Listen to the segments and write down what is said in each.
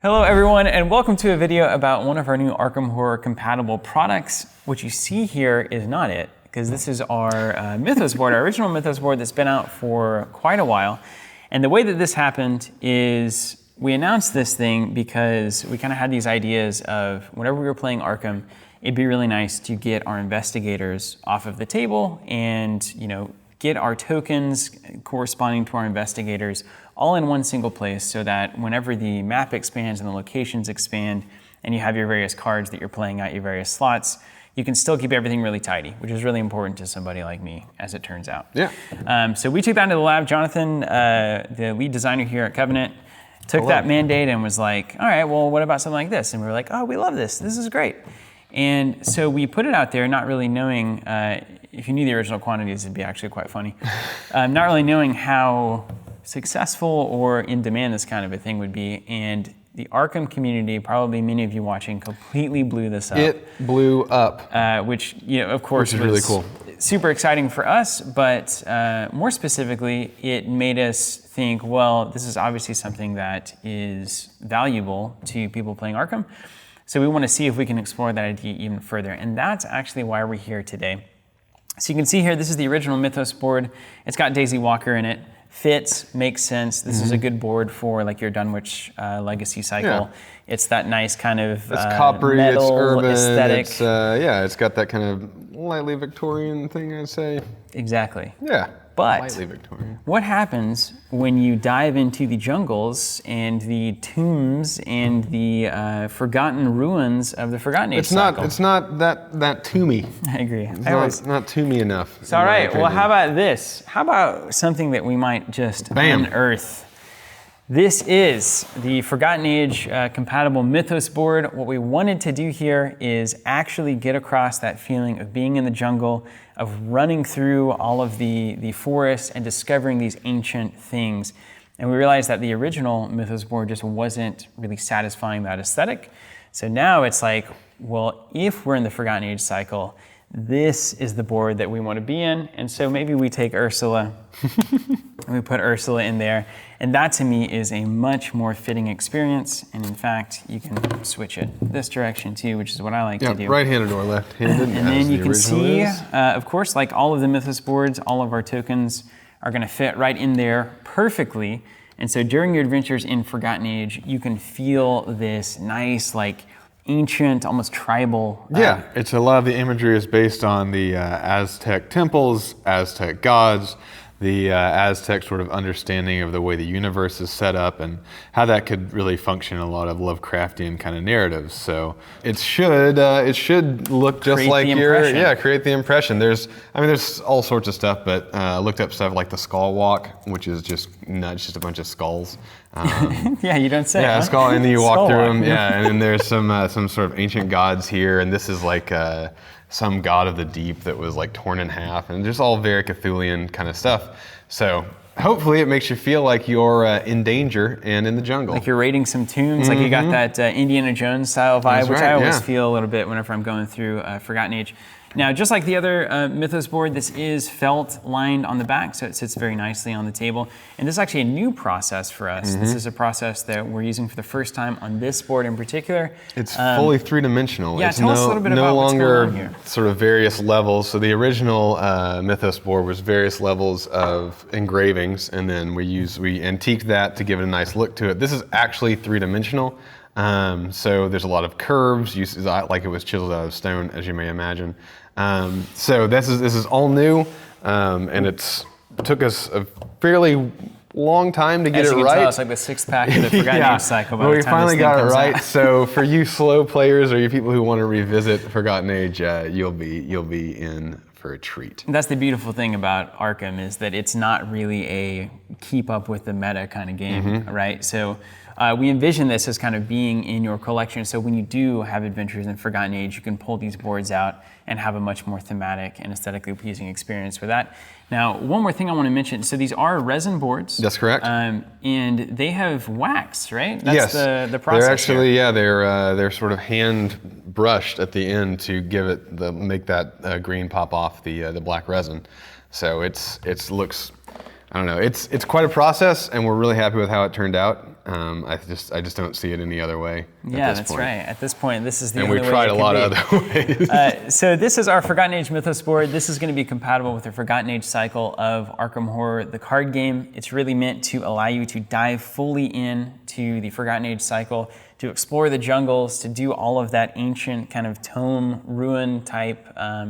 Hello everyone, and welcome to a video about one of our new Arkham Horror compatible products. What you see here is not it, because this is our Mythos board, our original Mythos board that's been out for quite a while. And the way that this happened is we announced this thing because we kind of had these ideas of whenever we were playing Arkham, it'd be really nice to get our investigators off of the table and, get our tokens corresponding to our investigators all in one single place so that whenever the map expands and the locations expand and you have your various cards that you're playing out your various slots, you can still keep everything really tidy, which is really important to somebody like me, as it turns out. Yeah. So we took that into the lab. Jonathan, the lead designer here at Covenant, took that mandate and was like, all right, well, what about something like this? And we were like, oh, we love this. This is great. And so we put it out there not really knowing, if you knew the original quantities, it'd be actually quite funny. Not really knowing how successful or in demand this kind of a thing would be. And the Arkham community, probably many of you watching, completely blew this up. It blew up. Which, of course, was was really cool. Super exciting for us, but more specifically, it made us think, well, this is obviously something that is valuable to people playing Arkham. So we want to see if we can explore that idea even further. And that's actually why we're here today. So you can see here, this is the original Mythos board. It's got Daisy Walker in it. Fits, makes sense. This is a good board for like your Dunwich Legacy cycle. Yeah. It's that nice kind of It's coppery, metal it's urban, aesthetic. it's, it's got that kind of lightly Victorian thing, I'd say. Exactly. Yeah, But lightly Victorian. what happens when you dive into the jungles and the tombs and the forgotten ruins of the Forgotten Age cycle? It's not that tombey. I agree. It's not tombey enough. It's all right. Well, how about this? How about something that we might just unearth? This is the Forgotten Age compatible Mythos board. What we wanted to do here is actually get across that feeling of being in the jungle, of running through all of the forests and discovering these ancient things. And we realized that the original Mythos board just wasn't really satisfying that aesthetic. So now it's like, well, if we're in the Forgotten Age cycle, this is the board that we want to be in. And so maybe we take Ursula and we put Ursula in there. And that to me is a much more fitting experience. And in fact, you can switch it this direction too, which is what I like to do. Right-handed or left-handed. And then you can see, of course, like all of the Mythos boards, all of our tokens are going to fit right in there perfectly. And so during your adventures in Forgotten Age, you can feel this nice, like, ancient, almost tribal. It's a lot of the imagery is based on the Aztec temples, Aztec gods, the Aztec sort of understanding of the way the universe is set up and how that could really function in a lot of Lovecraftian kind of narratives. So it should look just like create the impression. There's all sorts of stuff, but I looked up stuff like the Skull Walk, which is just a bunch of skulls. Yeah, you don't say. Yeah, huh? skull, and then you walk through Walk. them. Yeah, and then there's some sort of ancient gods here, and this is like some god of the deep that was like torn in half, and just all very Cthulhian kind of stuff. So hopefully it makes you feel like you're in danger and in the jungle. Like you're raiding some tombs, like you got that Indiana Jones style vibe, which I always feel a little bit whenever I'm going through Forgotten Age. Now, just like the other Mythos board, this is felt lined on the back, so it sits very nicely on the table. And this is actually a new process for us. This is a process that we're using for the first time on this board in particular. It's fully three-dimensional. Yeah, it's tell us a little bit about what's going on here. Sort of various levels. So the original Mythos board was various levels of engravings, and then we antiqued that to give it a nice look to it. This is actually three-dimensional. So there's a lot of curves, like it was chiseled out of stone, as you may imagine. So this is all new, and it took us a fairly long time to get it right. As you can tell, it's like the sixth pack of the Forgotten Age cycle. But we finally got it right. So for you slow players or you people who want to revisit Forgotten Age, you'll be in for a treat. That's the beautiful thing about Arkham is that it's not really a keep up with the meta kind of game, right? So we envision this as kind of being in your collection. So when you do have adventures in Forgotten Age, you can pull these boards out and have a much more thematic and aesthetically pleasing experience with that. Now, one more thing I want to mention. So these are resin boards. That's correct. And they have wax, right? That's the process. They're actually, they're sort of hand brushed at the end to give it make that green pop off the black resin. So it looks I don't know. It's quite a process, and we're really happy with how it turned out. I just don't see it any other way. Yeah, that's right. At this point, this is the and only way. And we tried a lot of other ways. So this is our Forgotten Age Mythos board. This is going to be compatible with the Forgotten Age cycle of Arkham Horror, the card game. It's really meant to allow you to dive fully into the Forgotten Age cycle, to explore the jungles, to do all of that ancient kind of tome ruin type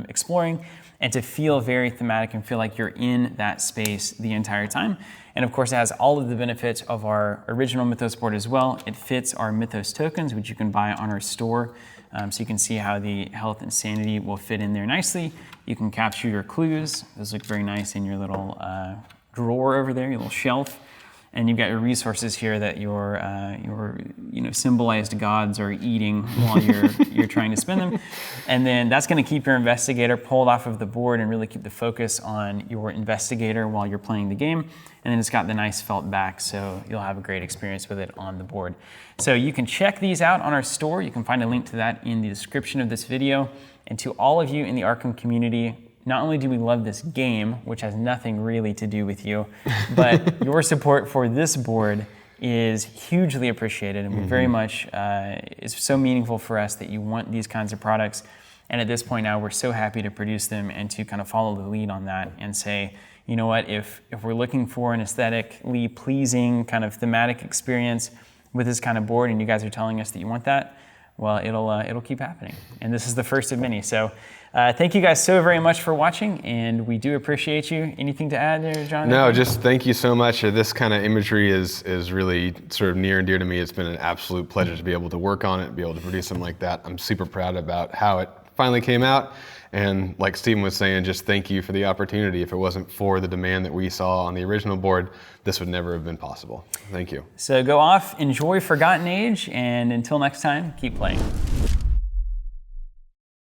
exploring, and to feel very thematic and feel like you're in that space the entire time. And of course, it has all of the benefits of our original Mythos board as well. It fits our Mythos tokens, which you can buy on our store. So you can see how the health and sanity will fit in there nicely. You can capture your clues. Those look very nice in your little drawer over there, your little shelf. And you've got your resources here that your symbolized gods are eating while you're trying to spend them. And then that's going to keep your investigator pulled off of the board and really keep the focus on your investigator while you're playing the game. And then it's got the nice felt back, so you'll have a great experience with it on the board. So you can check these out on our store. You can find a link to that in the description of this video. And to all of you in the Arkham community, not only do we love this game, which has nothing really to do with you, but your support for this board is hugely appreciated, and we very much, it's so meaningful for us that you want these kinds of products. And at this point now, we're so happy to produce them and to kind of follow the lead on that and say, you know what, if we're looking for an aesthetically pleasing kind of thematic experience with this kind of board, and you guys are telling us that you want that, well, it'll keep happening. And this is the first of many. So thank you guys so very much for watching, and we do appreciate you. Anything to add there, John? No, just thank you so much. This kind of imagery is really sort of near and dear to me. It's been an absolute pleasure to be able to work on it, be able to produce something like that. I'm super proud about how it finally came out. And like Stephen was saying, just thank you for the opportunity. If it wasn't for the demand that we saw on the original board, this would never have been possible. Thank you. So go off, enjoy Forgotten Age, and until next time, keep playing.